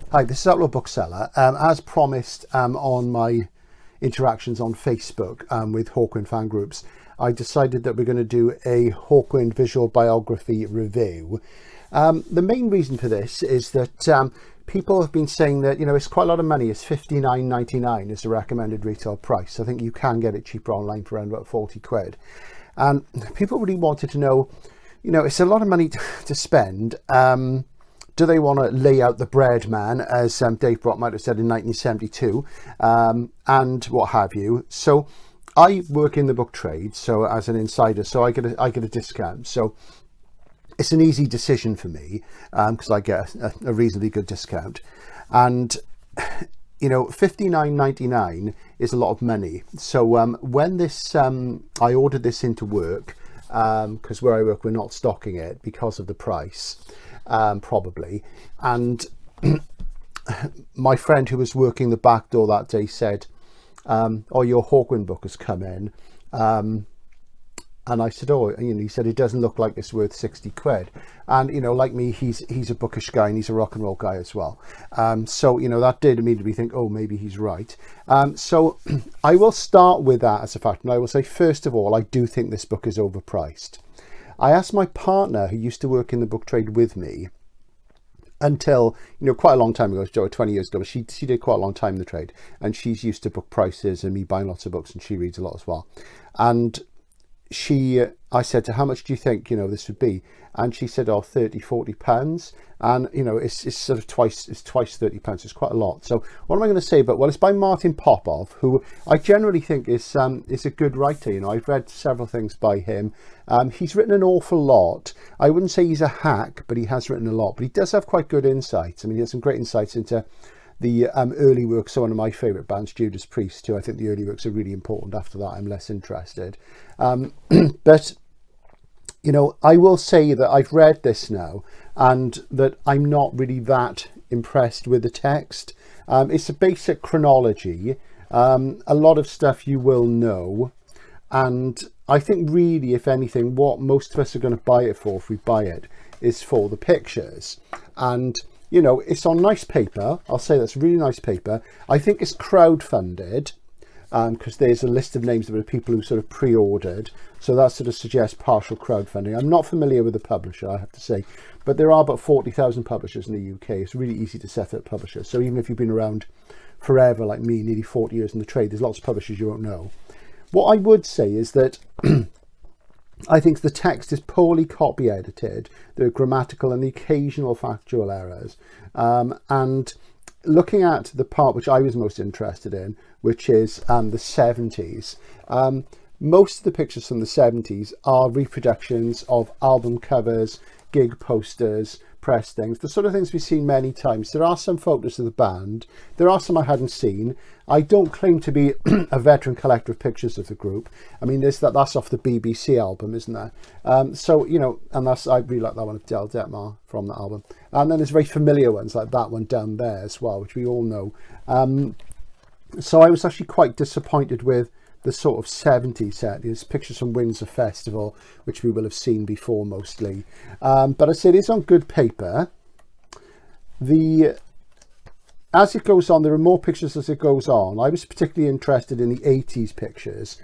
Hi, this is Outlaw Bookseller. As promised on my interactions on Facebook with Hawkwind fan groups, I decided that we're going to do a Hawkwind visual biography review. The main reason for this is that people have been saying that, you know, it's quite a lot of money. It's $59.99 is the recommended retail price. I think you can get it cheaper online for around about 40 quid. And people really wanted to know, you know, it's a lot of money to spend. Do they want to lay out the bread man, as Dave Brock might have said in 1972, and what have you? So I work in the book trade, so as an insider, so I get a discount. So it's an easy decision for me because I get a reasonably good discount. And you know, $59.99 is a lot of money. So when this I ordered this into work, because where I work we're not stocking it because of the price. Probably, and my friend who was working the back door that day said, oh, your Hawkwind book has come in, and I said, oh, you know, he said, it doesn't look like it's worth 60 quid, and you know, like me, he's a bookish guy and he's a rock and roll guy as well, so you know, that did immediately think, oh, maybe he's right. So I will start with that as a fact, and I will say, first of all, I do think this book is overpriced. I asked my partner, who used to work in the book trade with me until, you know, quite a long time ago, 20 years ago, she did quite a long time in the trade, and she's used to book prices and me buying lots of books, and she reads a lot as well. And I said to her, how much do you think, you know, this would be? And she said, oh, 30-40 pounds. And you know, it's sort of twice 30 pounds. It's quite a lot. So what am I going to say about? Well, it's by Martin Popoff, who I generally think is a good writer. You know, I've read several things by him. He's written an awful lot. I wouldn't say he's a hack, but he has written a lot. But he does have quite good insights. I mean, he has some great insights into the early works. So one of my favourite bands, Judas Priest, too. I think the early works are really important. After that, I'm less interested. But you know, I will say that I've read this now, and that I'm not really that impressed with the text. It's a basic chronology, a lot of stuff you will know, and I think really, if anything, what most of us are going to buy it for, if we buy it, is for the pictures. And you know, it's on nice paper. I'll say that's really nice paper. I think it's crowdfunded, because there's a list of names of the people who sort of pre-ordered, so that sort of suggests partial crowdfunding. I'm not familiar with the publisher, I have to say, but there are about 40,000 publishers in the UK. It's really easy to set up publishers, so even if you've been around forever like me, nearly 40 years in the trade, there's lots of publishers you won't know. What I would say is that I think the text is poorly copy edited. There are grammatical and occasional factual errors, and looking at the part which I was most interested in, which is the 70s, most of the pictures from the 70s are reproductions of album covers, gig posters, press things, the sort of things we've seen many times. There are some photos of the band. There are some I hadn't seen. I don't claim to be a veteran collector of pictures of the group. I mean, that's off the BBC album, isn't there? So, you know, and I really like that one of Del Detmar from the album. And then there's very familiar ones like that one down there as well, which we all know. So I was actually quite disappointed with the sort of 70s set. There's pictures from Windsor Festival, which we will have seen before mostly. But I said it's on good paper. As it goes on, there are more pictures as it goes on. I was particularly interested in the 80s pictures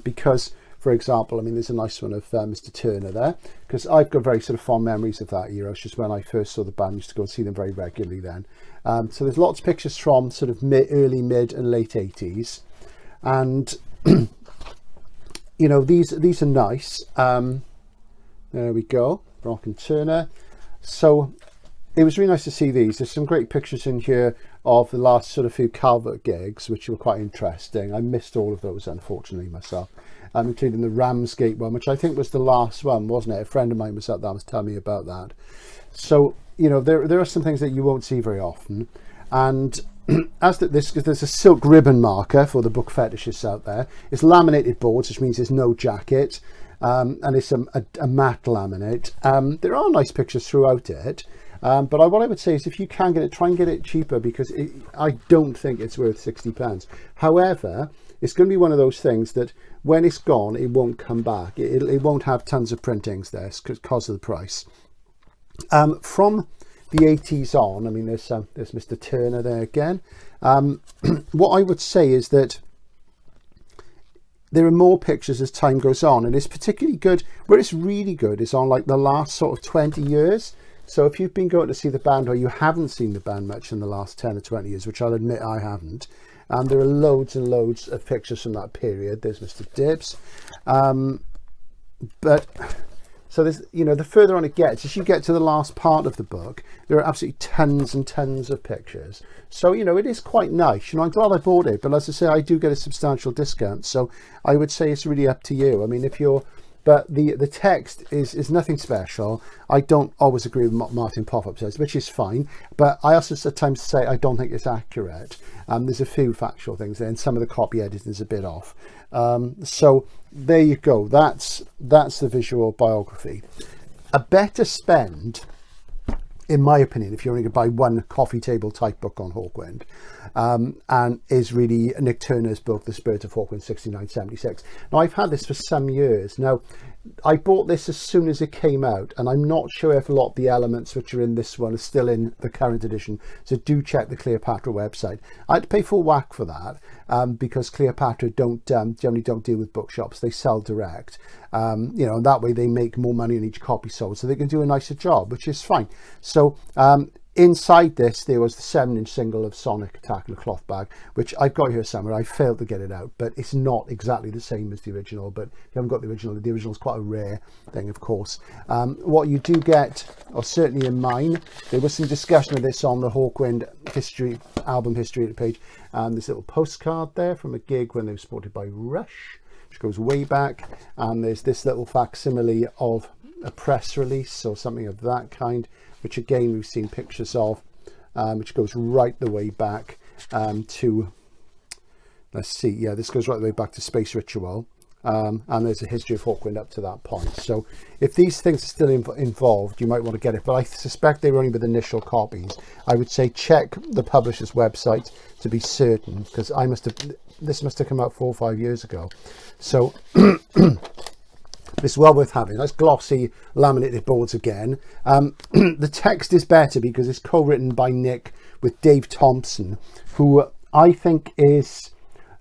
because, for example, I mean, there's a nice one of Mr. Turner there, because I've got very sort of fond memories of that era. It's just when I first saw the band, I used to go and see them very regularly then. So there's lots of pictures from sort of early, mid and late 80s. And you know, these are nice. There we go, Brock and Turner. So it was really nice to see these. There's some great pictures in here of the last sort of few Calvert gigs, which were quite interesting. I missed all of those, unfortunately, myself, including the Ramsgate one, which I think was the last one, wasn't it? A friend of mine was at that, was telling me about that. So, you know, there are some things that you won't see very often. And as there's a silk ribbon marker for the book fetishists out there. It's laminated boards, which means there's no jacket. and it's a matte laminate. There are nice pictures throughout it, but what I would say is if you can get it, try and get it cheaper, because I don't think it's worth £60. However, it's going to be one of those things that when it's gone, it won't come back. It won't have tons of printings there because of the price. From the 80s on, I mean, there's Mr. Turner there again. What I would say is that there are more pictures as time goes on, and it's particularly good. Where it's really good is on like the last sort of 20 years. So if you've been going to see the band, or you haven't seen the band much in the last 10 or 20 years, which I'll admit I haven't, there are loads and loads of pictures from that period. There's Mr. Dibbs. But so there's, you know, the further on it gets, as you get to the last part of the book, there are absolutely tons and tons of pictures. So, you know, it is quite nice. You know, I'm glad I bought it, but as I say, I do get a substantial discount. So I would say it's really up to you. I mean, if you're, but the text is nothing special. I don't always agree with what Martin Popoff says, which is fine. But I also at times say I don't think it's accurate. There's a few factual things there, and some of the copy editing is a bit off. So there you go. That's the visual biography. A better spend, in my opinion, if you're only going to buy one coffee table type book on Hawkwind, and is really Nik Turner's book, The Spirit of Hawkwind, 6976. Now, I've had this for some years. Now, I bought this as soon as it came out, and I'm not sure if a lot of the elements which are in this one are still in the current edition, so do check the Cleopatra website. I had to pay full whack for that, because Cleopatra generally don't deal with bookshops. They sell direct, you know, and that way they make more money on each copy sold, so they can do a nicer job, which is fine. So inside this, there was the 7-inch single of Sonic Attack in a cloth bag, which I've got here somewhere. I failed to get it out, but it's not exactly the same as the original. But if you haven't got the original is quite a rare thing, of course. What you do get, or certainly in mine, there was some discussion of this on the Hawkwind history, album history page. This little postcard there from a gig when they were supported by Rush, which goes way back. And there's this little facsimile of a press release or something of that kind, which again we've seen pictures of, which goes right the way back to, let's see, yeah, this goes right the way back to Space Ritual, and there's a history of Hawkwind up to that point. So if these things are still involved, you might want to get it, but I suspect they were only with initial copies. I would say check the publisher's website to be certain, because this must have come out 4 or 5 years ago. So it's well worth having. Nice glossy laminated boards again. The text is better because it's co-written by Nik with Dave Thompson, who I think is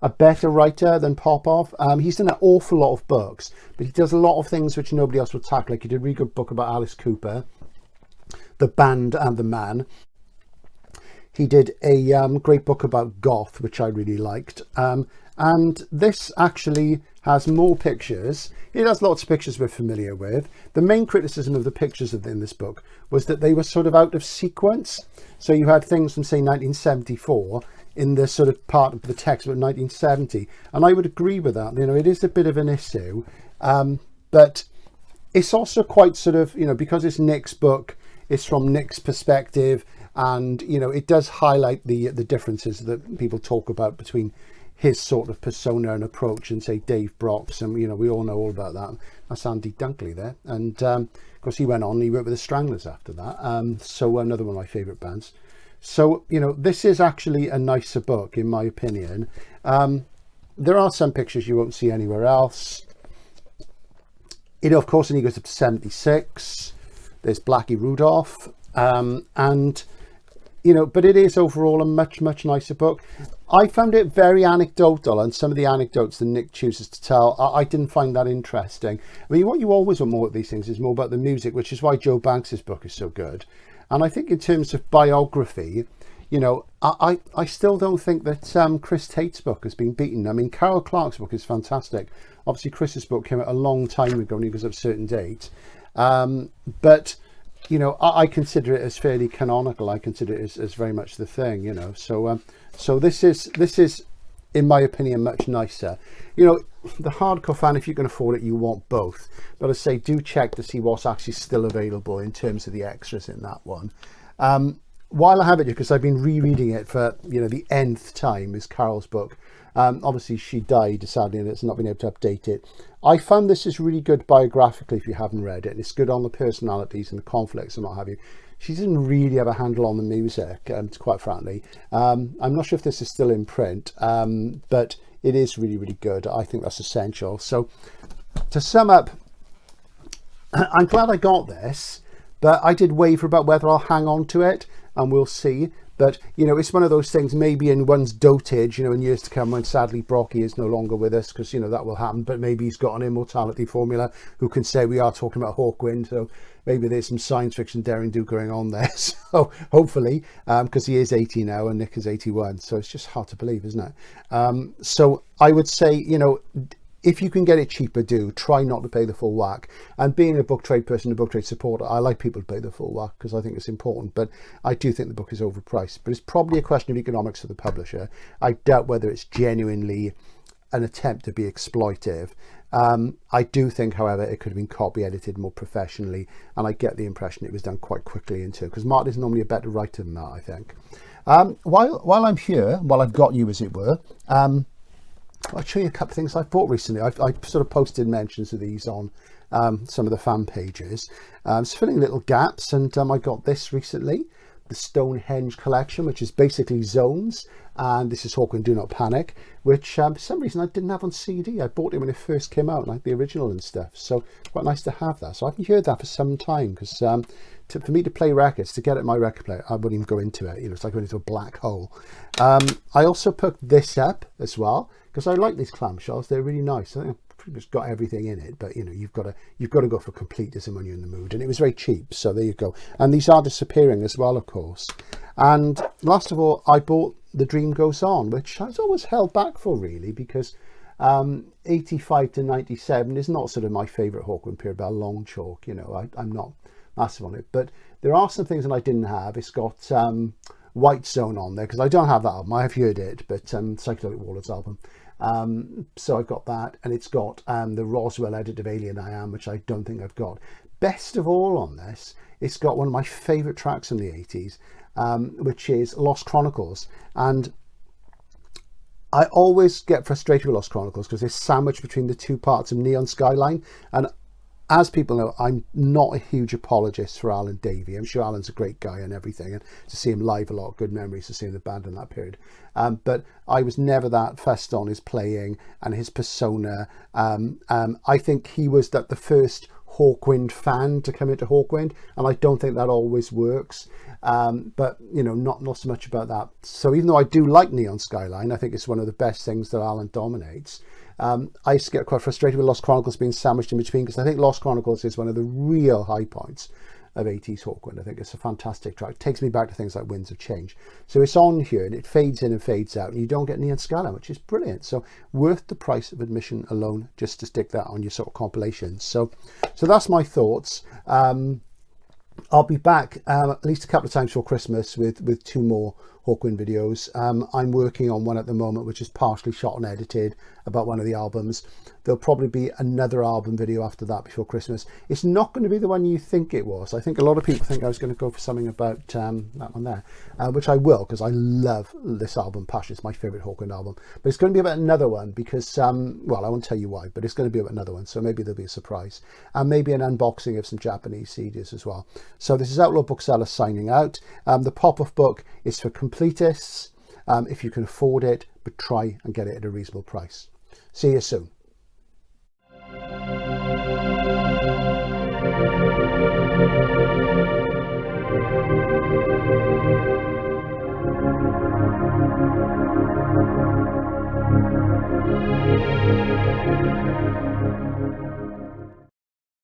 a better writer than Popoff. He's done an awful lot of books, but he does a lot of things which nobody else would tackle. Like he did a really good book about Alice Cooper, The Band and the Man. He did a great book about goth, which I really liked. And this actually has more pictures. It has lots of pictures we're familiar with. The main criticism of the pictures in this book was that they were sort of out of sequence. So you had things from, say, 1974 in the sort of part of the text about 1970. And I would agree with that. You know, it is a bit of an issue. But it's also quite sort of, you know, because it's Nik's book, it's from Nik's perspective. And, you know, it does highlight the differences that people talk about between his sort of persona and approach and, say, Dave Brock's, and, you know, we all know all about that. That's Andy Dunkley there. And, of course, he went on and he worked with the Stranglers after that. So another one of my favourite bands. So, you know, this is actually a nicer book, in my opinion. There are some pictures you won't see anywhere else. It, of course, only goes up to 76. There's Blackie Rudolph. And, you know, but it is overall a much, much nicer book. I found it very anecdotal, and some of the anecdotes that Nik chooses to tell, I didn't find that interesting. I mean, what you always want more of these things is more about the music, which is why Joe Banks's book is so good. And I think in terms of biography, you know, I still don't think that Chris Tate's book has been beaten. I mean, Carol Clark's book is fantastic. Obviously, Chris's book came out a long time ago and he was of a certain date. But you know, I consider it as fairly canonical. I consider it as very much the thing, you know. So so this is, in my opinion, much nicer. You know, the hardcore fan, if you can afford it, you want both. But I say, do check to see what's actually still available in terms of the extras in that one. While I have it here, because I've been rereading it for, you know, the nth time, is Carol's book. Obviously, she died, sadly, and it's not been able to update it. I found this is really good biographically if you haven't read it, and it's good on the personalities and the conflicts and what have you. She didn't really have a handle on the music, quite frankly. I'm not sure if this is still in print, but it is really, really good. I think that's essential. So to sum up, I'm glad I got this, but I did waver about whether I'll hang on to it, and we'll see. But, you know, it's one of those things, maybe in one's dotage, you know, in years to come, when sadly Brocky is no longer with us, because, you know, that will happen. But maybe he's got an immortality formula who can say we are talking about Hawkwind. So maybe there's some science fiction daring do going on there. So hopefully, because he is 80 now and Nik is 81. So it's just hard to believe, isn't it? So I would say, you know, if you can get it cheaper, do try not to pay the full whack. And being a book trade person, a book trade supporter, I like people to pay the full whack because I think it's important. But I do think the book is overpriced. But it's probably a question of economics for the publisher. I doubt whether it's genuinely an attempt to be exploitive. I do think, however, it could have been copy edited more professionally, and I get the impression it was done quite quickly into, because Martin is normally a better writer than that, I think. While I'm here, while I've got you, as it were, I'll show you a couple of things I've bought recently. I sort of posted mentions of these on some of the fan pages. It's filling little gaps, and I got this recently, the Stonehenge collection, which is basically zones, and this is Hawkwind Do Not Panic, which for some reason I didn't have on CD. I bought it when it first came out, like the original and stuff, so quite nice to have that. So I haven't heard that for some time, because for me to play records, to get at my record player, I wouldn't even go into it. You know, it's like going into a black hole. I also picked this up as well, because I like these clamshells. They're really nice. I think I've pretty much got everything in it, but you know, you've got to go for completism when you're in the mood, and it was very cheap, so there you go. And these are disappearing as well, of course. And last of all, I bought The Dream Goes On, which I was always held back for, really, because 85 to 97 is not sort of my favourite Hawkwind period by a long chalk. You know, I'm not massive on it, but there are some things that I didn't have. It's got White Zone on there, because I don't have that album. I have heard it, but Psychedelic Warlords album. So I've got that, and it's got the Roswell edit of Alien I Am, which I don't think I've got. Best of all on this, it's got one of my favourite tracks from the 80s, which is Lost Chronicles. And I always get frustrated with Lost Chronicles because they're sandwiched between the two parts of Neon Skyline. And as people know, I'm not a huge apologist for Alan Davey. I'm sure Alan's a great guy and everything, and to see him live, a lot of good memories of seeing the band in that period. But I was never that fussed on his playing and his persona. I think he was the first Hawkwind fan to come into Hawkwind, and I don't think that always works. But you know, not so much about that. So even though I do like Neon Skyline, I think it's one of the best things that Alan dominates. I used to get quite frustrated with Lost Chronicles being sandwiched in between, because I think Lost Chronicles is one of the real high points of 80s Hawkwind. I think it's a fantastic track. It takes me back to things like Winds of Change. So it's on here, and it fades in and fades out, and you don't get Neon Skyline, which is brilliant. So worth the price of admission alone, just to stick that on your sort of compilations. So that's my thoughts. I'll be back at least a couple of times for Christmas with two more Hawkwind videos. I'm working on one at the moment, which is partially shot and edited, about one of the albums. There'll probably be another album video after that before Christmas. It's not going to be the one you think it was. I think a lot of people think I was going to go for something about that one there, which I will, because I love this album, Passion. It's my favourite Hawkwind album. But it's going to be about another one, because, well, I won't tell you why, but it's going to be about another one. So maybe there'll be a surprise. And maybe an unboxing of some Japanese CDs as well. So this is Outlaw Bookseller signing out. The Popoff book is for completists, if you can afford it, but try and get it at a reasonable price. See you soon.